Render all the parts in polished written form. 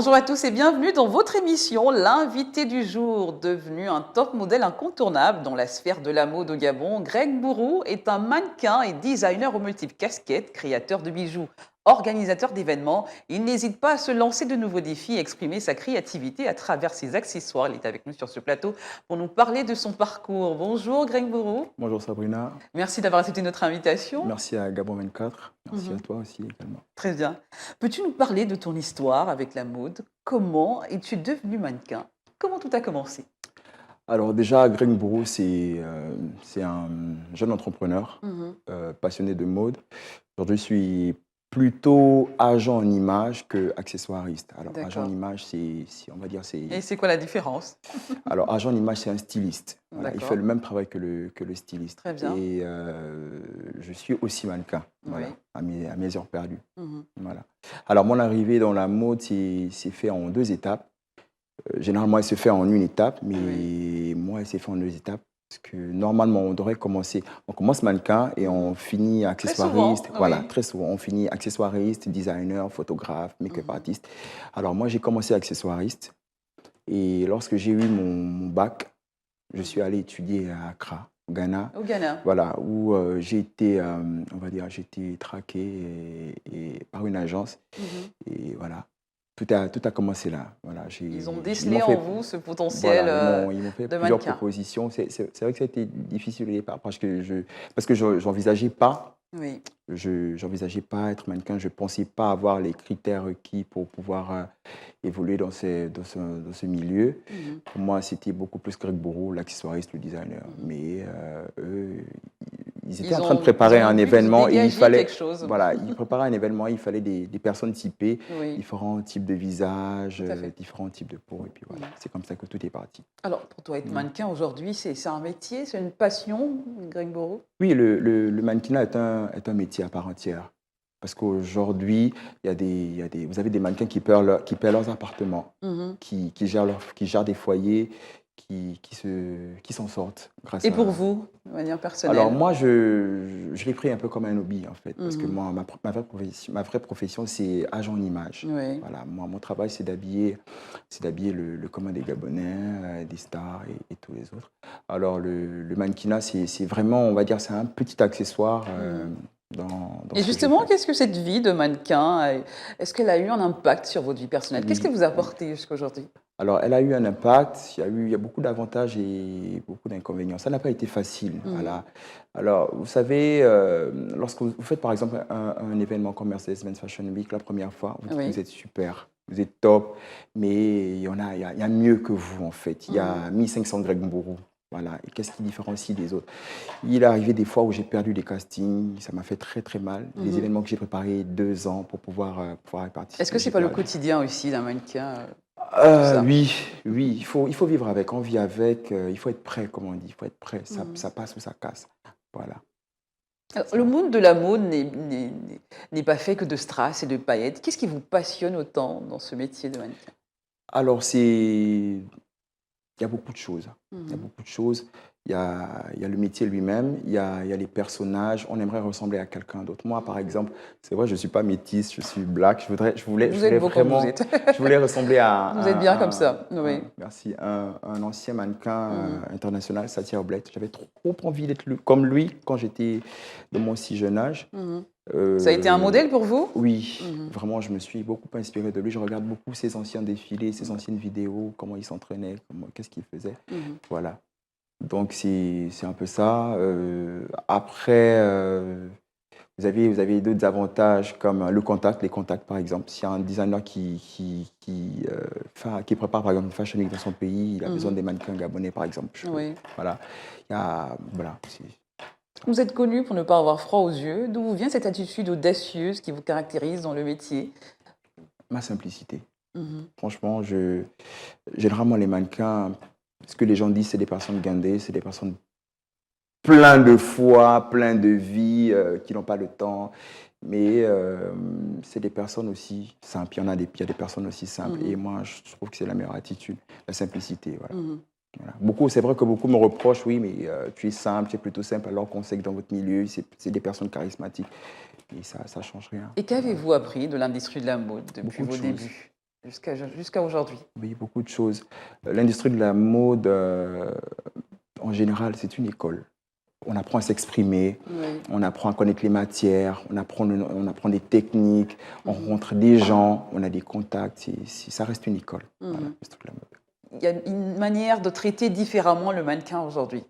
Bonjour à tous et bienvenue dans votre émission, l'invité du jour, devenu un top modèle incontournable dans la sphère de la mode au Gabon. Greg Bourou est un mannequin et designer aux multiples casquettes, créateur de bijoux, organisateur d'événements. Il n'hésite pas à se lancer de nouveaux défis et exprimer sa créativité à travers ses accessoires. Il est avec nous sur ce plateau pour nous parler de son parcours. Bonjour Greg Bourou. Bonjour Sabrina, Merci d'avoir accepté notre invitation. merci à Gabon 24, merci à toi aussi également. Très bien. Peux-tu nous parler de ton histoire avec la mode? Comment es-tu devenu mannequin? Comment tout a commencé? Alors déjà, Greg Bourou, c'est un jeune entrepreneur Mhm. passionné de mode. Aujourd'hui, je suis plutôt agent en image que accessoiriste. Alors agent en D'accord. image, on va dire, c'est... Et c'est quoi la différence? Alors agent en image, c'est un styliste. Voilà, il fait D'accord. le même travail que le styliste. Très bien. Et je suis aussi mannequin, voilà, Oui. à mes heures perdues. Mhm. Voilà. Alors mon arrivée dans la mode, c'est fait en 2 étapes. Généralement, elle se fait en une étape, mais Oui. moi, elle s'est fait en 2 étapes. Parce que normalement, on commence mannequin et on finit Très souvent, accessoiriste. Voilà, oui. très souvent, on finit accessoiriste, designer, photographe, make-up Mhm. artiste. Alors moi, j'ai commencé accessoiriste et lorsque j'ai eu mon bac, je suis allé étudier à Accra, au Ghana. Au Ghana. Voilà, où j'ai été, on va dire, j'ai été traqué par une agence. Mhm. Et voilà, tout a commencé là. Voilà, Ils ont ils m'ont décelé en fait, vous ce potentiel voilà, ils m'ont fait de plusieurs mannequin. propositions. C'est vrai que ça a été difficile au départ parce que j'envisageais pas, Oui. j'envisageais pas être mannequin. Je pensais pas avoir les critères requis pour pouvoir évoluer dans ce milieu. Mhm. Pour moi, c'était beaucoup plus Greg Bourou, l'accessoiriste, le designer. Mhm. Mais eux, ils étaient en Ils train de ont préparer un vu que vous événement et il dégagiez fallait, quelque chose. voilà, ils préparaient un événement, il fallait des personnes typées, Oui, différents types de visages, tout à fait. différents types de peau. Et puis voilà, Mhm. c'est comme ça que tout est parti. Alors, pour toi, être Mm. mannequin aujourd'hui, c'est un métier, c'est une passion, Greg Bourou? Oui, le mannequinat est un métier à part entière. Parce qu'aujourd'hui, vous avez des mannequins qui paient leurs appartements, Mhm. qui gèrent des foyers, qui s'en sortent grâce Et pour à... vous, de manière Alors personnelle? moi, je l'ai pris un peu comme un hobby en fait, parce que Mhm. moi, ma vraie profession, c'est agent en image. Oui. Voilà, moi, mon travail, c'est d'habiller le commun des Gabonais, des stars et tous les autres. Alors le mannequinat, c'est vraiment, on va dire, c'est un petit accessoire Mhm. dans Et ce que je justement, fais. qu'est-ce que cette vie de mannequin, est-ce qu'elle a eu un impact sur votre vie personnelle? Qu'est-ce qu'elle Oui, vous a oui. apporté jusqu'à aujourd'hui? Alors, elle a eu un impact, il y a beaucoup d'avantages et beaucoup d'inconvénients. Ça n'a pas été facile. Mhm. Voilà. Alors, vous savez, lorsque vous faites par exemple un événement comme Mercedes-Benz Fashion Week la première fois, vous dites que Oui. vous êtes super, vous êtes top, mais il y a mieux que vous en fait. Il y Mhm. a 1500 Greg Mburu. Voilà. Et qu'est-ce qui différencie des autres? Il est arrivé des fois où j'ai perdu des castings, ça m'a fait très très mal. Des Mhm. événements que j'ai préparés 2 ans pour pouvoir y Est-ce participer, que c'est j'ai pas le perdu. quotidien aussi d'un mannequin, tout ça? Oui, oui, il faut vivre avec, on vit avec, il faut être prêt, comme on dit, il faut être prêt, ça, Mhm. ça passe ou ça casse. Voilà, Alors, c'est le ça. monde de la mode n'est pas fait que de strass et de paillettes. Qu'est-ce qui vous passionne autant dans ce métier de mannequin? Alors, il y a beaucoup de choses. Il y a Mhm. beaucoup de choses. Il y a le métier lui-même, il y a les personnages. On aimerait ressembler à quelqu'un d'autre. Moi, par Mhm. exemple, c'est vrai, je ne suis pas métisse, je suis black. Je Vous êtes voulais beau comme vous vraiment, êtes. je voulais ressembler Vous êtes bien comme ça, oui. merci, un ancien mannequin Mhm. international, Satia Oblett. J'avais trop envie d'être comme lui quand j'étais de mon si jeune âge. Mhm. Ça a été un Euh, modèle pour vous? oui, Mhm. vraiment, je me suis beaucoup inspiré de lui. Je regarde beaucoup ses anciens défilés, ses anciennes vidéos, comment il s'entraînait, qu'est-ce qu'il faisait. Mhm. Voilà. Donc, c'est un peu ça. Après, vous avez d'autres avantages comme le contact, les contacts, par exemple. S'il y a un designer qui prépare, par exemple, une fashion week dans son pays, il a besoin Mhm. des mannequins gabonais, par exemple. Oui. Voilà. Voilà, c'est ça. Vous êtes connu pour ne pas avoir froid aux yeux. D'où vous vient cette attitude audacieuse qui vous caractérise dans le métier? Ma simplicité. Mhm. Franchement, généralement, les mannequins, ce que les gens disent, c'est des personnes guindées, c'est des personnes plein de foi, plein de vie, qui n'ont pas le temps. Mais c'est des personnes aussi simples. Il y a des personnes aussi simples. Et Mhm. moi, je trouve que c'est la meilleure attitude, la simplicité. Voilà. Mhm. Voilà. C'est vrai que beaucoup me reprochent, oui, mais tu es simple, tu es plutôt simple, alors qu'on sait que dans votre milieu, c'est des personnes charismatiques. Et ça ne change rien. Et Voilà. qu'avez-vous appris de l'industrie de la mode depuis Beaucoup de vos choses. débuts? jusqu'à aujourd'hui. Oui, beaucoup de choses. L'industrie de la mode, en général, c'est une école. On apprend à s'exprimer, Oui. on apprend à connaître les matières, on apprend des techniques, on Mhm. rencontre des gens, on a des contacts. Ça reste une école, voilà, Mhm. l'industrie de la mode. Il y a une manière de traiter différemment le mannequin aujourd'hui.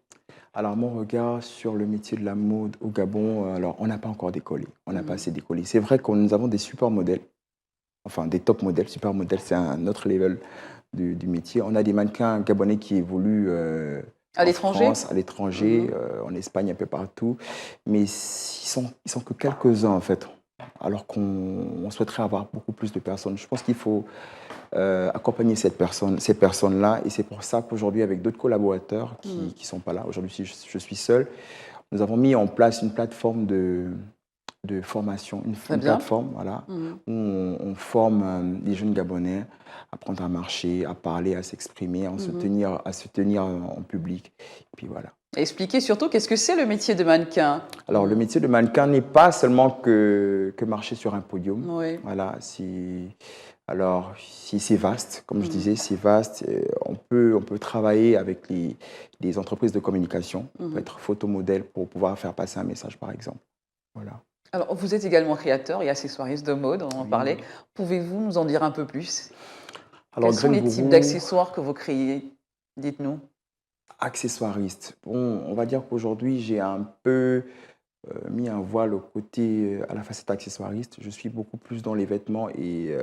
Alors, mon regard sur le métier de la mode au Gabon, alors, on n'a pas encore décollé. On n'a pas Mhm. assez décollé. C'est vrai que nous avons des super modèles, enfin des top modèles. Super modèles, c'est un autre level du métier. On a des mannequins gabonais qui évoluent À en l'étranger? France, à l'étranger, Mhm. en Espagne, un peu partout. Mais ils sont que quelques-uns, en fait. Alors qu'on souhaiterait avoir beaucoup plus de personnes. Je pense qu'il faut accompagner ces personnes-là. Et c'est pour ça qu'aujourd'hui, avec d'autres collaborateurs qui Mhm. ne sont pas là, aujourd'hui, si je suis seul, nous avons mis en place une plateforme de formation, Très une bien. plateforme voilà, Mhm. où on forme les jeunes Gabonais à apprendre à marcher, à parler, à s'exprimer, Mhm. à se tenir en public. Et puis voilà. Expliquez surtout qu'est-ce que c'est le métier de mannequin. Alors, le métier de mannequin n'est pas seulement que marcher sur un podium. Oui. Voilà, alors, si c'est vaste, comme je Mhm. disais, c'est vaste. On peut travailler avec les entreprises de communication. On peut Mhm. être photomodèle pour pouvoir faire passer un message, par exemple. Voilà. Alors, vous êtes également créateur et accessoiriste de mode, on en parlait. Oui. Pouvez-vous nous en dire un peu plus? Alors, Quels sont Greg les types Bourou, d'accessoires que vous créez? Dites-nous. accessoiriste. Bon, on va dire qu'aujourd'hui, j'ai un peu mis un voile au côté, à la facette accessoiriste. Je suis beaucoup plus dans les vêtements et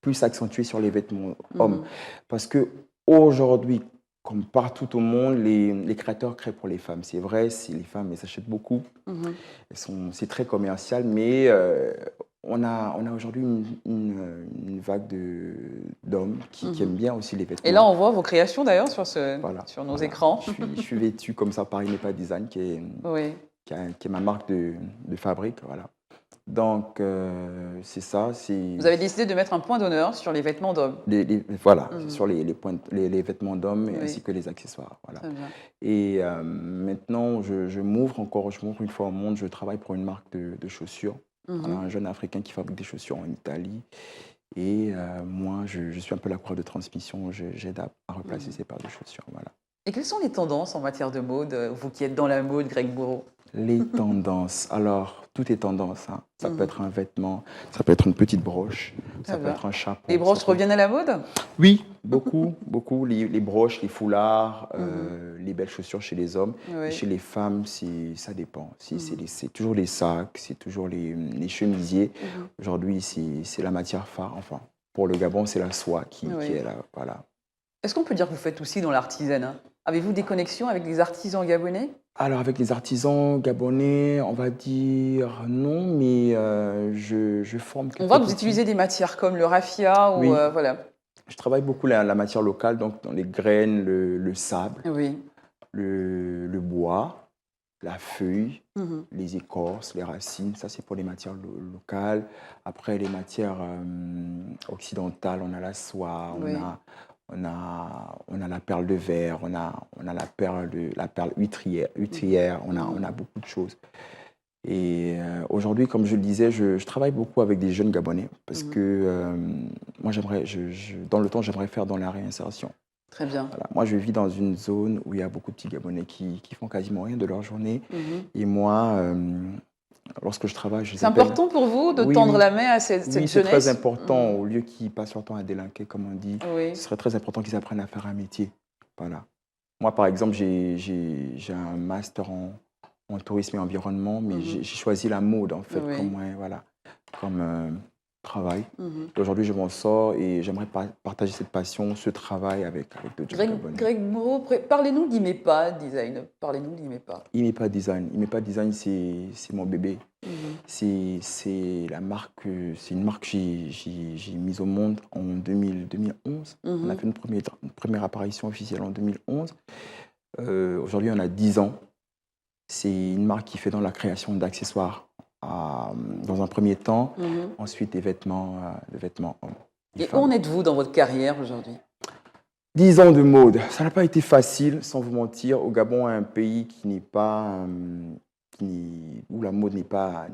plus accentué sur les vêtements hommes. Mhm. Parce que aujourd'hui, comme partout au monde, les créateurs créent pour les femmes. C'est vrai, les femmes, elles s'achètent beaucoup. Mhm. C'est très commercial, mais on a aujourd'hui une vague d'hommes qui Mhm. aiment bien aussi les Et là, vêtements. on voit vos créations d'ailleurs Voilà, sur nos voilà. écrans. Je suis vêtu comme ça par Inepa Design, Oui. qui est ma marque de fabrique. Voilà. Donc, c'est ça. Vous avez décidé de mettre un point d'honneur sur les vêtements d'hommes. Voilà, Mhm. sur les vêtements d'hommes Oui, ainsi que les accessoires. Voilà. très bien. Et maintenant, je m'ouvre une fois au monde. Je travaille pour une marque de chaussures. Voilà, Mhm. un jeune Africain qui fabrique des chaussures en Italie. Et moi, je suis un peu la croix de transmission. J'aide à replacer Mhm. ces paires de chaussures. Voilà. Et quelles sont les tendances en matière de mode, vous qui êtes dans la mode, Greg Bourreau? Les tendances. Alors, tout est tendance, hein. Ça peut Mhm. être un vêtement, ça peut être une petite broche, ça Très peut bien. être un Les chapeau. broches reviennent à la mode? Oui, beaucoup, beaucoup. Les broches, les foulards, Mhm. les belles chaussures chez les hommes. Et Oui. chez les femmes, ça dépend. Mhm. C'est toujours les sacs, c'est toujours les chemisiers. Mhm. Aujourd'hui, c'est la matière phare. Enfin, pour le Gabon, c'est la soie qui Oui. est là. Voilà. Est-ce qu'on peut dire que vous faites aussi dans l'artisanat? Avez-vous des connexions avec des artisans gabonais? Alors, avec les artisans gabonais, on va dire non, mais je forme On voit quelques que vous petits. utilisez des matières comme le raffia ou Oui, voilà. je travaille beaucoup la matière locale, donc dans les graines, le sable, Oui. le bois, la feuille, Mhm. les écorces, les racines. Ça, c'est pour les matières locales. Après, les matières occidentales, on a la soie, Oui. on a la perle de verre, on a la perle huîtrière, on a Mhm. beaucoup de choses. Et aujourd'hui, comme je le disais, je travaille beaucoup avec des jeunes Gabonais parce Mhm. que moi, dans le temps, j'aimerais faire dans la réinsertion. Très bien. Voilà. Moi, je vis dans une zone où il y a beaucoup de petits Gabonais qui font quasiment rien de leur journée. Mhm. Et moi, lorsque je travaille, je les C'est appelle. important pour vous de Oui, tendre oui, la main à cette oui, c'est très jeunesse? important. Mhm. Au lieu qu'ils passent leur temps à délinquer, comme on dit, Oui. ce serait très important qu'ils apprennent à faire un métier. Voilà. Moi, par exemple, j'ai un master en tourisme et environnement, mais j'ai Mhm. choisi la mode, en fait, Oui. voilà, comme travail. Mhm. Et aujourd'hui, je m'en sors et j'aimerais partager cette passion, ce travail avec d'autres jeunes Gabonais. Greg Moreau, parlez-nous d'Imepa Design. Parlez-nous d'Imepa. Imepa Design. Imepa Design, c'est mon bébé. Mhm. C'est une marque que j'ai mise au monde en 2011. On a Mhm. fait une première apparition officielle en 2011. Aujourd'hui, on a 10 ans. C'est une marque qui fait dans la création d'accessoires dans un premier temps. Mhm. Ensuite, des vêtements hommes et Et où femmes. en êtes-vous dans votre carrière aujourd'hui? 10 ans de mode. Ça n'a pas été facile, sans vous mentir. Au Gabon, un pays qui n'est pas où la mode n'est pas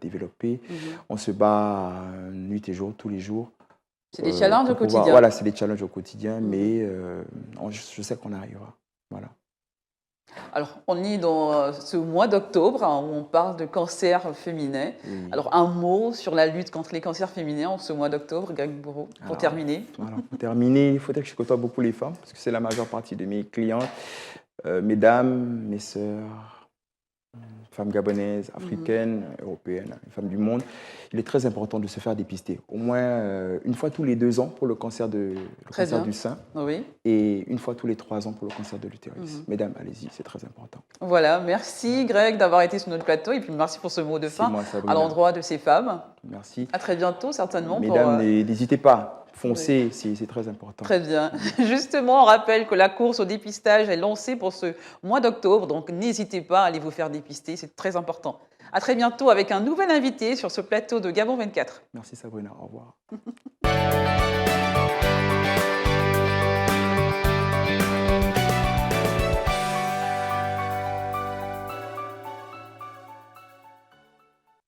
développée. Mhm. On se bat nuit et jour, tous les jours. C'est des challenges au pour quotidien. Voilà, c'est des challenges au quotidien, Mhm. mais je sais qu'on arrivera. Voilà. Alors, on est dans ce mois d'octobre hein, où on parle de cancer féminin. Oui. Alors, un mot sur la lutte contre les cancers féminins en ce mois d'octobre, Greg Bourreau, pour Alors, terminer. Voilà, pour terminer, il faudrait que je côtoie beaucoup les femmes, parce que c'est la majeure partie de mes clientes. Mesdames, mes sœurs, femmes gabonaises, africaines, européennes, les femmes du monde, il est très important de se faire dépister. Au moins une fois tous les 2 ans pour le cancer Très bien. du sein Oui. et une fois tous les 3 ans pour le cancer de l'utérus. Mesdames, allez-y, c'est très important. Voilà, merci Greg d'avoir été sur notre plateau et puis merci pour ce mot de fin moi, Sabrina. à l'endroit de ces femmes. Merci. À très bientôt certainement. Mesdames, n'hésitez pas, foncez, c'est très important. Très bien. Justement, on rappelle que la course au dépistage est lancée pour ce mois d'octobre, donc n'hésitez pas à aller vous faire dépister, c'est très important. À très bientôt avec un nouvel invité sur ce plateau de Gabon 24. Merci Sabrina, au revoir.